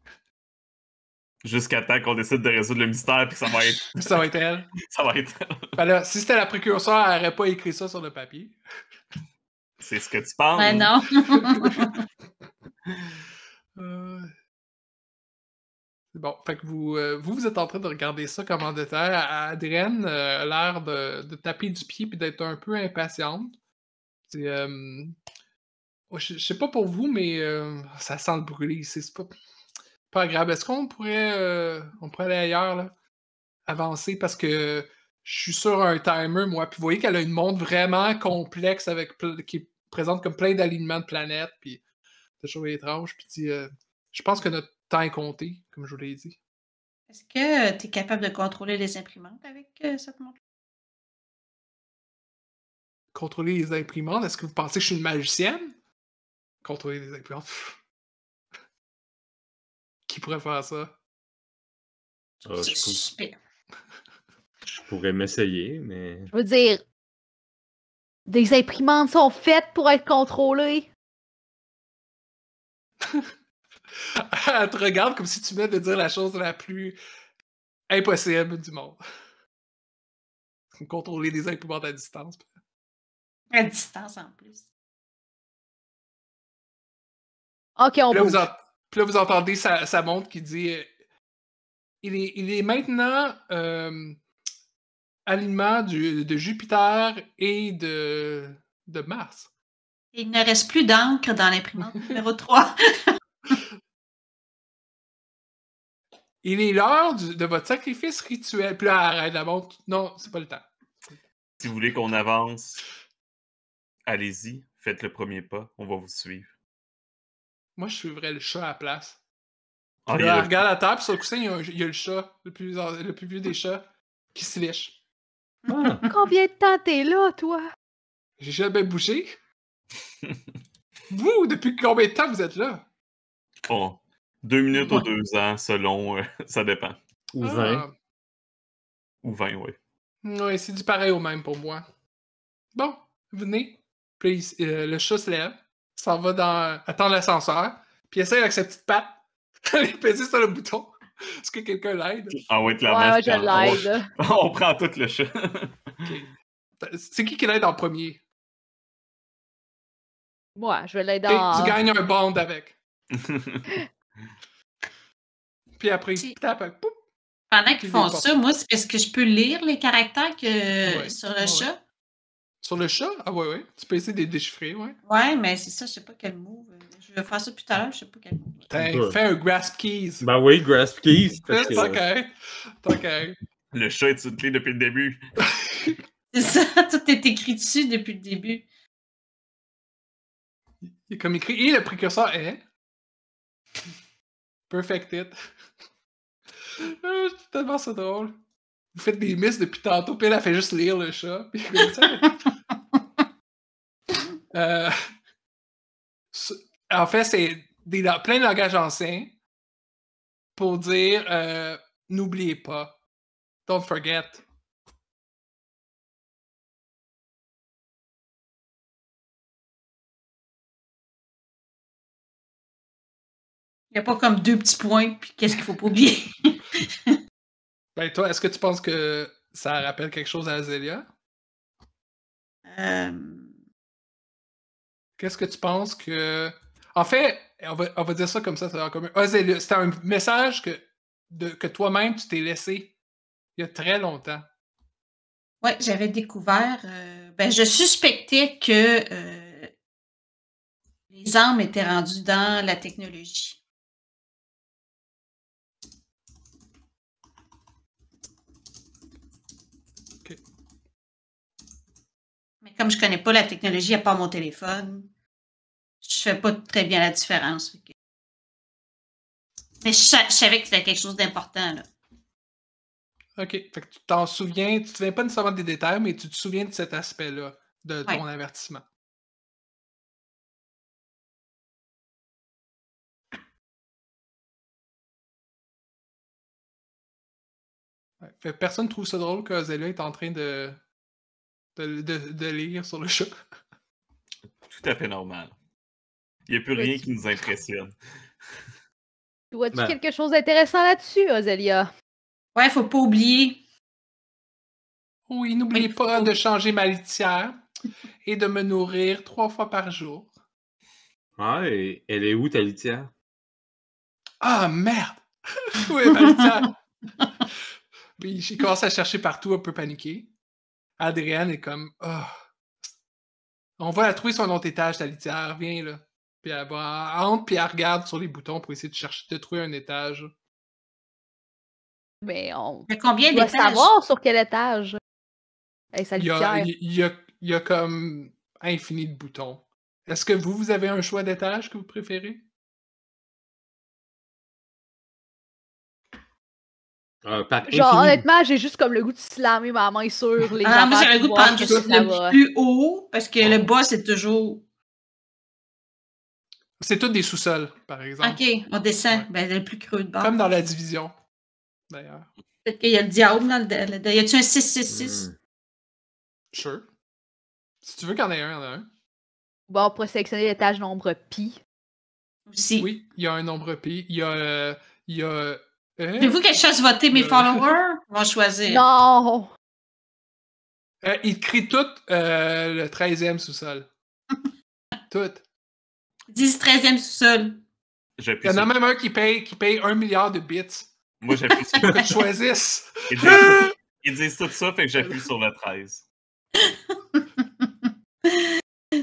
S3: Jusqu'à temps qu'on décide de résoudre le mystère, puis ça va être.
S1: Ça va être elle.
S3: Ça va être.
S1: Ben là, si c'était la précurseur, elle n'aurait pas écrit ça sur le papier.
S3: C'est ce que tu penses.
S4: Ouais, non.
S1: C'est bon. Fait que vous êtes en train de regarder ça comme en détail. Adrienne a l'air de taper du pied et d'être un peu impatiente. C'est, je sais pas pour vous, mais ça sent le brûler ici. C'est pas agréable. Est-ce qu'on pourrait aller ailleurs, là? Avancer parce que je suis sur un timer, moi. Puis vous voyez qu'elle a une montre vraiment complexe qui présente comme plein d'alignements de planètes. Puis c'est toujours étrange. Puis je pense que notre temps est compté, comme je vous l'ai dit.
S4: Est-ce que tu es capable de contrôler les imprimantes avec cette montre?
S1: Contrôler les imprimantes? Est-ce que vous pensez que je suis une magicienne? Contrôler les imprimantes? Qui pourrait faire ça?
S4: C'est suspect.
S2: Je pourrais m'essayer, mais...
S5: Je veux dire, des imprimantes sont faites pour être contrôlées.
S1: Elle te regarde comme si tu venais de dire la chose la plus impossible du monde. Contrôler des imprimantes à distance.
S4: À distance, en plus.
S5: Ok, on
S1: Puis
S5: bouge.
S1: là, vous entendez sa montre qui dit il est maintenant alignement de Jupiter et de Mars.
S4: Il ne reste plus d'encre dans l'imprimante numéro 3.
S1: Il est l'heure de votre sacrifice rituel. Puis là, arrête la montre. Non, c'est pas le temps.
S3: Si vous voulez qu'on avance, allez-y, faites le premier pas, on va vous suivre.
S1: Moi, je suivrais le chat à la place.
S3: Ah,
S1: Puis là, elle regarde la table, puis sur le coussin, il y a le chat, le plus vieux des chats, qui se lèche.
S2: Ah,
S5: Combien de temps t'es là, toi?
S1: J'ai jamais bougé. Vous, depuis combien de temps vous êtes là?
S3: Bon, 2 minutes ou 2 ans, selon, ça dépend.
S2: ou 20.
S3: Ou 20, oui.
S1: Ouais, c'est du pareil au même pour moi. Bon, venez. Puis le chat se lève, s'en va attendre l'ascenseur, puis essaie avec sa petite patte d'aller peser sur le bouton. Est-ce que quelqu'un l'aide?
S3: Ah ouais, clairement.
S5: Ouais, je l'aide.
S3: On prend tout le chat.
S1: Ok. C'est qui l'aide en premier?
S5: Moi, je vais l'aider
S1: Et
S5: en...
S1: tu gagnes un bond avec. Puis après, il tape avec... Poup!
S4: Pendant
S1: Puis
S4: qu'ils font
S1: il
S4: ça, moi, est-ce que je peux lire les caractères
S1: Ouais,
S4: sur le
S1: ouais,
S4: chat?
S1: ouais. Sur le chat? Ah ouais. Tu peux essayer de les déchiffrer, ouais.
S4: Ouais, mais c'est ça, je sais pas quel move. Je vais faire ça plus tard, je sais pas quel move.
S1: Fais un grasp keys.
S2: Ben oui, grasp keys. Parce que...
S1: T'inquiète.
S3: Le chat est une clé depuis le début.
S4: C'est ça, tout est écrit dessus depuis le début.
S1: Il est comme écrit, et le précurseur est... Perfect it. C'est tellement ça drôle. Vous faites des misses depuis tantôt, puis elle fait juste lire le chat. Puis en fait, c'est plein de langages anciens pour dire n'oubliez pas. Don't forget.
S4: Il n'y a pas comme 2 petits points, puis qu'est-ce qu'il faut pas oublier?
S1: Ben toi, est-ce que tu penses que ça rappelle quelque chose à Azélia? Qu'est-ce que tu penses que... En fait, on va dire ça comme ça va comme Azélia, c'était un message que toi-même, tu t'es laissé il y a très longtemps.
S4: Oui, j'avais découvert... je suspectais que les armes étaient rendues dans la technologie. Mais comme je connais pas la technologie à part mon téléphone, je fais pas très bien la différence. Mais je savais que c'était quelque chose d'important, là.
S1: OK. Fait que tu t'en souviens, tu te souviens pas nécessairement des détails, mais tu te souviens de cet aspect-là, de ton avertissement. Ouais. Fait que personne trouve ça drôle que Zélia est en train de lire sur le chat.
S3: Tout à fait normal. Il n'y a plus rien qui nous impressionne.
S5: Vois-tu
S2: Ben.
S5: quelque chose d'intéressant là-dessus, Zélia?
S4: Ouais, faut pas oublier.
S1: Oui, n'oubliez pas de changer ma litière et de me nourrir 3 fois par jour.
S2: Ah, et elle est où ta litière?
S1: Ah, merde! Oui, ma litière! Puis j'ai commencé à chercher partout, un peu paniqué. Adrienne est comme, oh. On va la trouver sur un autre étage, ta litière, viens là. Puis elle entre, puis elle regarde sur les boutons pour essayer de trouver un étage.
S5: Mais on
S4: Il y a combien
S5: doit
S4: d'étages?
S5: savoir sur quel étage. Hey, sa
S1: Il y a,
S5: litière.
S1: il y a comme infini de boutons. Est-ce que vous avez un choix d'étage que vous préférez?
S5: Genre, honnêtement, j'ai juste comme le goût de slammer ma main sur les
S4: Ah, moi, j'avais le goût de prendre
S5: juste
S4: le plus haut, parce que le bas, c'est toujours...
S1: C'est tous des sous-sols, par exemple.
S4: OK, on descend.
S1: Ouais.
S4: Ben, le plus creux de bas.
S1: Comme dans la division, d'ailleurs.
S4: Peut-être qu'il y a le diable dans le... Y a-tu un 666?
S1: Sure. Si tu veux qu'il y en ait un, il y en a un.
S5: Bon, on pourrait sélectionner l'étage nombre pi.
S4: Aussi.
S1: Oui, il y a un nombre pi. Il y a...
S4: Voulez-vous que je fasse voter mes followers? On va choisir.
S5: Non!
S1: Ils crient tout le 13e sous-sol. Tout.
S4: 10, 13e sous-sol.
S1: Il y en a même un qui paye 1 milliard de bits.
S3: Moi, j'appuie sur
S1: que tu choisisses.
S3: Ils disent tout ça, fait que j'appuie sur le 13.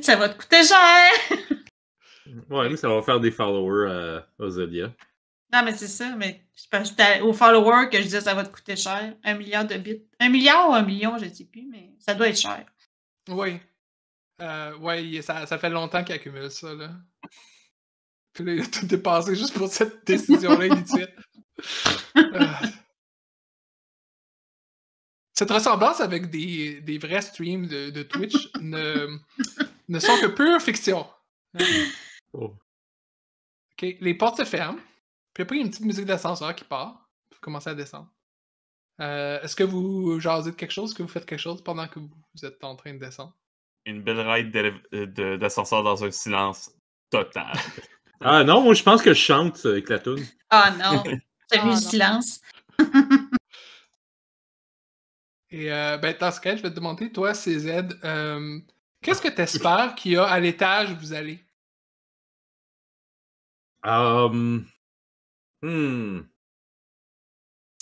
S4: Ça va te coûter cher!
S2: Ouais, mais ça va faire des followers à Zélia.
S4: Non, mais c'est ça, mais je pense que c'était aux followers que je disais ça va te coûter cher. 1 milliard de bits. 1 milliard ou 1 million, je ne sais plus, mais ça doit être cher.
S1: Oui. Ouais, ça fait longtemps qu'il accumule ça, là. Puis là, il a tout dépassé juste pour cette décision-là inutile. Cette ressemblance avec des vrais streams de Twitch ne sont que pure fiction.
S2: Oh.
S1: OK, les portes se ferment. Puis après, il y a une petite musique d'ascenseur qui part. Vous commencez à descendre. Est-ce que vous jasez de quelque chose? Est-ce que vous faites quelque chose pendant que vous êtes en train de descendre?
S3: Une belle ride d'ascenseur dans un silence total.
S2: Ah non, moi je pense que je chante avec la toune.
S4: Ah non, j'ai mis le
S5: non.
S4: silence.
S1: Et dans ce cas, je vais te demander, toi, CZ, qu'est-ce que tu espères qu'il y a à l'étage où vous allez?
S2: Parce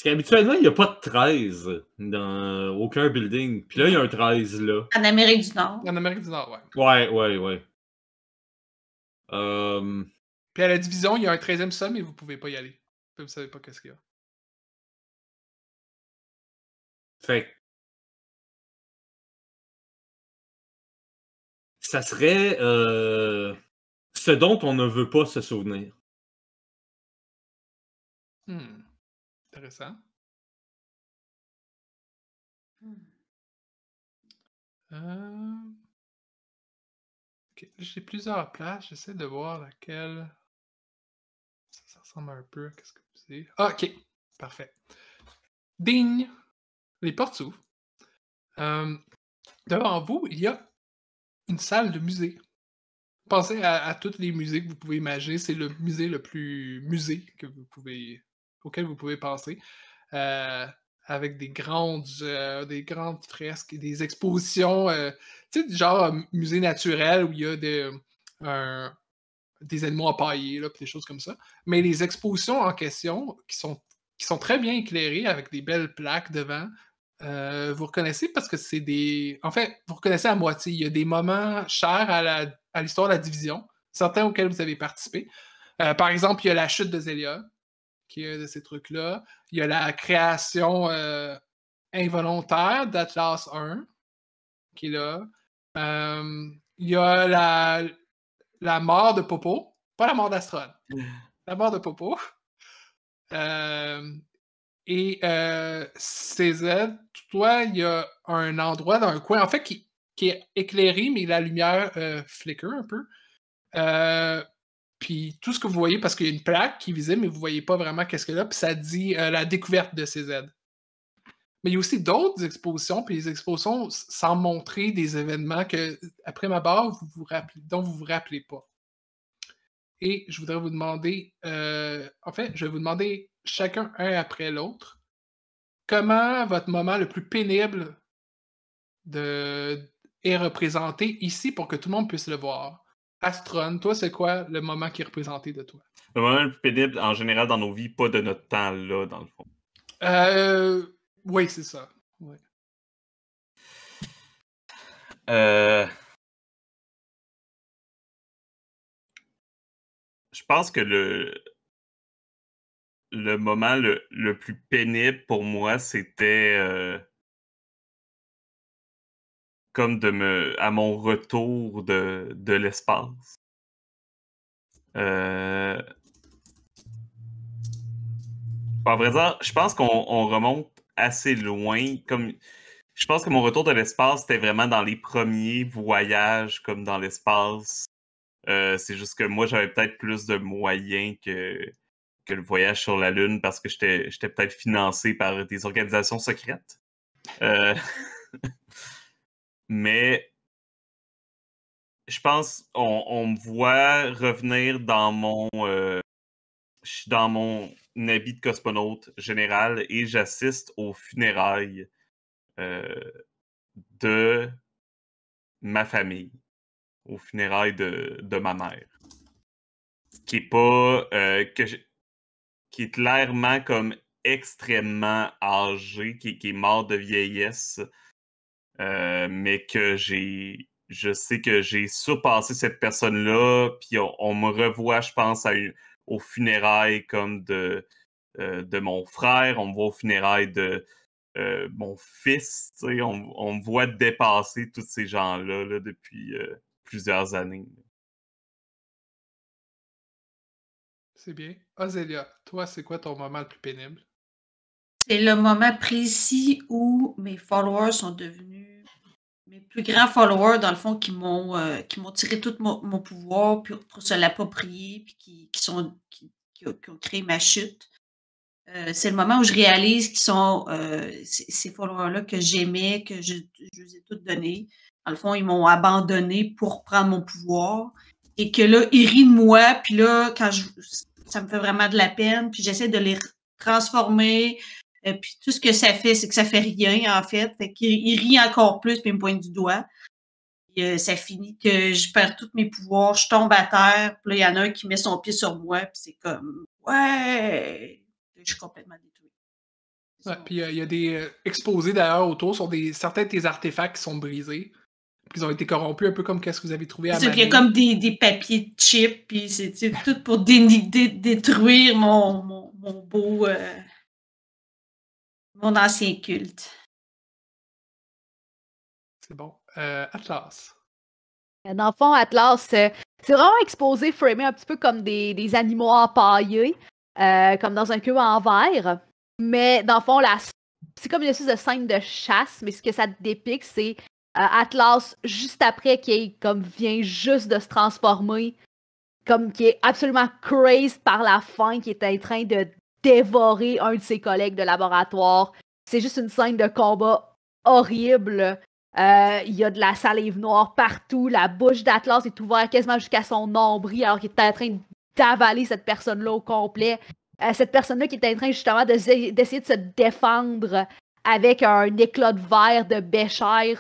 S2: qu'habituellement, il n'y a pas de 13 dans aucun building. Puis là, il y a un 13 là.
S4: En Amérique du Nord.
S1: En Amérique du Nord, ouais.
S2: Ouais.
S1: Puis à la division, il y a un 13e sol, mais vous pouvez pas y aller. Vous savez pas qu'est-ce qu'il y a.
S2: Fait que ça serait ce dont on ne veut pas se souvenir.
S1: Intéressant. Ok, j'ai plusieurs places. J'essaie de voir laquelle. Ça ressemble un peu à ce que vous savez. Ah, ok, parfait. Ding! Les portes s'ouvrent. Devant vous, il y a une salle de musée. Pensez à tous les musées que vous pouvez imaginer. C'est le musée le plus musée auquel vous pouvez penser. Avec des grandes fresques et des expositions, tu sais, genre musée naturel où il y a des animaux empaillés, là, pis des choses comme ça. Mais les expositions en question, qui sont très bien éclairées avec des belles plaques devant, vous reconnaissez parce que c'est des... En fait, vous reconnaissez à moitié. Il y a des moments chers à l'histoire de la division, certains auxquels vous avez participé. Par exemple, il y a la chute de Zélia, qui est de ces trucs-là. Il y a la création involontaire d'Atlas 1, qui est là. Il y a la mort de Popo. Pas la mort d'Astron. La mort de Popo. Et CZ, toi, il y a un endroit dans un coin, en fait, qui est éclairé, mais la lumière flicker un peu. Puis tout ce que vous voyez, parce qu'il y a une plaque qui est visible, mais vous voyez pas vraiment qu'est-ce qu'il y a là, puis ça dit la découverte de CZ. Mais il y a aussi d'autres expositions, puis les expositions semblent montrer des événements que, après ma barre, dont vous vous rappelez pas. Et je voudrais vous demander, en fait, je vais vous demander chacun un après l'autre, comment votre moment le plus pénible est représenté ici pour que tout le monde puisse le voir. Astron, toi, c'est quoi le moment qui est représenté de toi?
S3: Le moment le plus pénible, en général, dans nos vies, pas de notre temps là, dans le fond.
S1: Oui, c'est ça. Ouais.
S3: Je pense que le moment le plus pénible pour moi, c'était comme à mon retour de l'espace. À vrai dire, je pense qu'on remonte assez loin. Je pense que mon retour de l'espace, c'était vraiment dans les premiers voyages comme dans l'espace. C'est juste que moi, j'avais peut-être plus de moyens que le voyage sur la Lune parce que j'étais peut-être financé par des organisations secrètes. Mais je pense on me voit revenir je suis dans mon habit de cosmonaute général et j'assiste aux funérailles de ma famille, aux funérailles de ma mère. Qui est pas qui est clairement comme extrêmement âgé, qui est mort de vieillesse, mais que je sais que j'ai surpassé cette personne-là, puis on me revoit, je pense, aux funérailles comme de mon frère, on me voit aux funérailles de mon fils, tu sais, on me voit dépasser tous ces gens-là là, depuis plusieurs années.
S1: C'est bien. Ozélia, toi, c'est quoi ton moment le plus pénible?
S4: C'est le moment précis où mes followers sont devenus mes plus grands followers, dans le fond, qui m'ont tiré tout mon pouvoir pour se l'approprier, puis qui ont créé ma chute. C'est le moment où je réalise qu'ils sont ces followers-là que j'aimais, que je les ai tous donnés. Dans le fond, ils m'ont abandonné pour prendre mon pouvoir. Et que là, ils rient de moi, puis là, ça me fait vraiment de la peine, puis j'essaie de les transformer. Puis tout ce que ça fait, c'est que ça fait rien, en fait. Fait qu'ils rient encore plus, puis ils me pointent du doigt. Puis ça finit que je perds tous mes pouvoirs, je tombe à terre, puis là, il y en a un qui met son pied sur moi, puis c'est comme « Ouais! » Je suis complètement détruite.
S1: Ouais, puis il y a des exposés d'ailleurs autour sur certains de tes artefacts qui sont brisés. Puis ils ont été corrompus un peu comme qu'est-ce que vous avez trouvé à
S4: Il y a
S1: Manille.
S4: comme des papiers de chip, puis c'est tout pour détruire mon beau mon ancien culte.
S1: C'est bon. Atlas.
S5: Dans le fond, Atlas, c'est vraiment exposé, framé un petit peu comme des animaux empaillés, comme dans un cube en verre. Mais dans le fond, c'est comme une espèce de scène de chasse, mais ce que ça dépique, c'est Atlas juste après qui vient juste de se transformer, comme qui est absolument crazed par la faim, qui est en train de dévorer un de ses collègues de laboratoire. C'est juste une scène de combat horrible. Il y a de la salive noire partout. La bouche d'Atlas est ouverte quasiment jusqu'à son nombril alors qu'il est en train d'avaler cette personne-là au complet. Cette personne-là qui est en train justement d'essayer de se défendre avec un éclat de verre de bécher.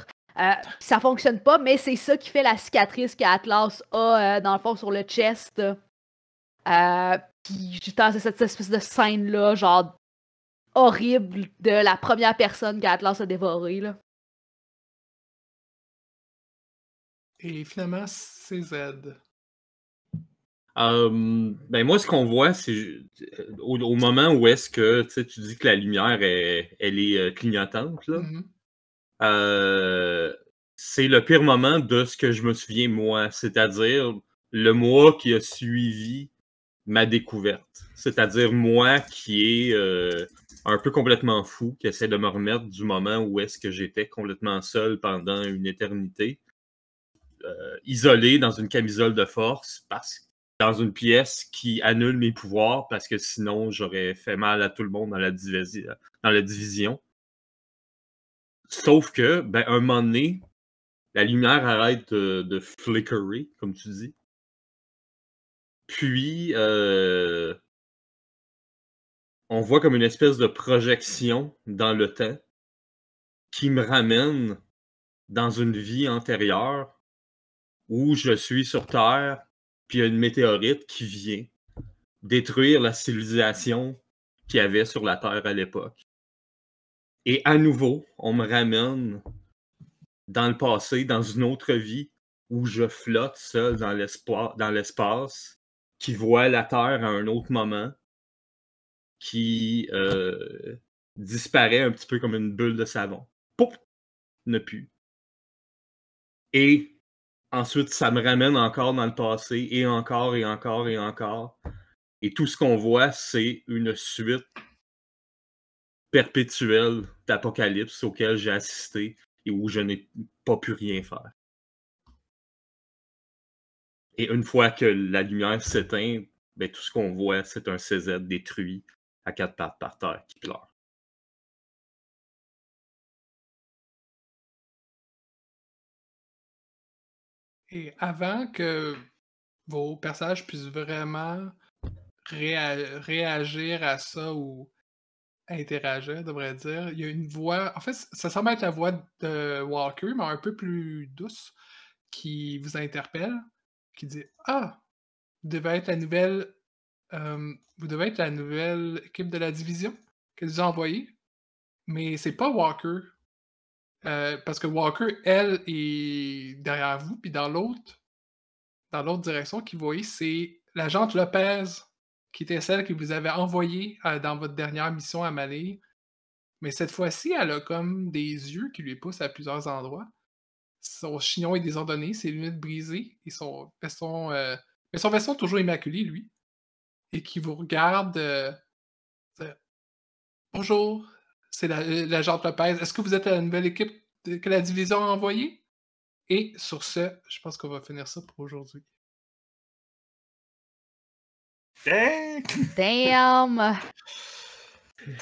S5: Ça fonctionne pas, mais c'est ça qui fait la cicatrice qu'Atlas a dans le fond sur le chest. Puis justement, c'est cette espèce de scène-là, genre horrible de la première personne qu'Atlas a dévorée, là.
S1: Et finalement, CZ.
S2: Ben moi, ce qu'on voit, c'est au moment où est-ce que tu dis que la lumière elle est clignotante, là. C'est le pire moment de ce que je me souviens, moi. C'est-à-dire le mois qui a suivi ma découverte. C'est-à-dire moi qui est un peu complètement fou qui essaie de me remettre du moment où est-ce que j'étais complètement seul pendant une éternité, isolé dans une camisole de force, dans une pièce qui annule mes pouvoirs parce que sinon j'aurais fait mal à tout le monde dans la division. Sauf que, ben, un moment donné, la lumière arrête de flickerer, comme tu dis. Puis, on voit comme une espèce de projection dans le temps qui me ramène dans une vie antérieure où je suis sur Terre, puis il y a une météorite qui vient détruire la civilisation qu'il y avait sur la Terre à l'époque. Et à nouveau, on me ramène dans le passé, dans une autre vie, où je flotte seul dans l'espace, qui voit la Terre à un autre moment, qui disparaît un petit peu comme une bulle de savon. Pouf! Ne plus. Et ensuite, ça me ramène encore dans le passé, et encore, et encore, et encore. Et tout ce qu'on voit, c'est une suite perpétuelle d'apocalypse auquel j'ai assisté et où je n'ai pas pu rien faire. Et une fois que la lumière s'éteint, ben, tout ce qu'on voit, c'est un CZ détruit à 4 pattes par terre qui pleure.
S1: Et avant que vos personnages puissent vraiment réagir à ça ou interagir, devrait dire, il y a une voix. En fait, ça semble être la voix de Walker, mais un peu plus douce, qui vous interpelle, qui dit Ah, vous devez être la nouvelle. Vous devez être la nouvelle équipe de la division qu'elle vous a envoyée. Mais c'est pas Walker. Parce que Walker, elle, est derrière vous, puis dans l'autre direction qu'il voyait, c'est l'agente Lopez, qui était celle que vous avez envoyée dans votre dernière mission à Malé. Mais cette fois-ci, elle a comme des yeux qui lui poussent à plusieurs endroits. Son chignon est désordonné, ses lunettes brisées, et mais son veston toujours immaculé, lui. Et qui vous regarde. Bonjour, c'est l'agente Lopez. Est-ce que vous êtes la nouvelle équipe que la division a envoyée? Et sur ce, je pense qu'on va finir ça pour aujourd'hui.
S5: Damn!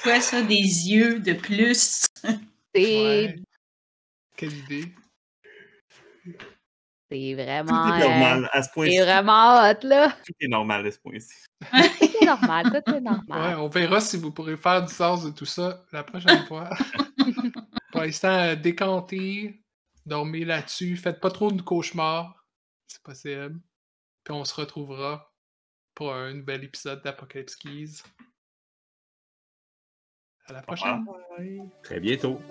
S4: Quoi, ça, des yeux de plus?
S5: C'est
S1: Quelle idée.
S5: c'est
S3: Tout
S5: vraiment.
S3: est normal à ce point-ci.
S5: C'est vraiment hot, là.
S3: Tout est normal à ce point-ci.
S5: Tout est normal, tout est
S1: Ouais,
S5: normal.
S1: on verra si vous pourrez faire du sens de tout ça la prochaine fois. Pour l'instant, décantez, dormez là-dessus, faites pas trop de cauchemars, c'est possible. Puis on se retrouvera pour un nouvel épisode d'Apocalypse Keys. À la prochaine!
S3: Bye.
S2: Très bientôt.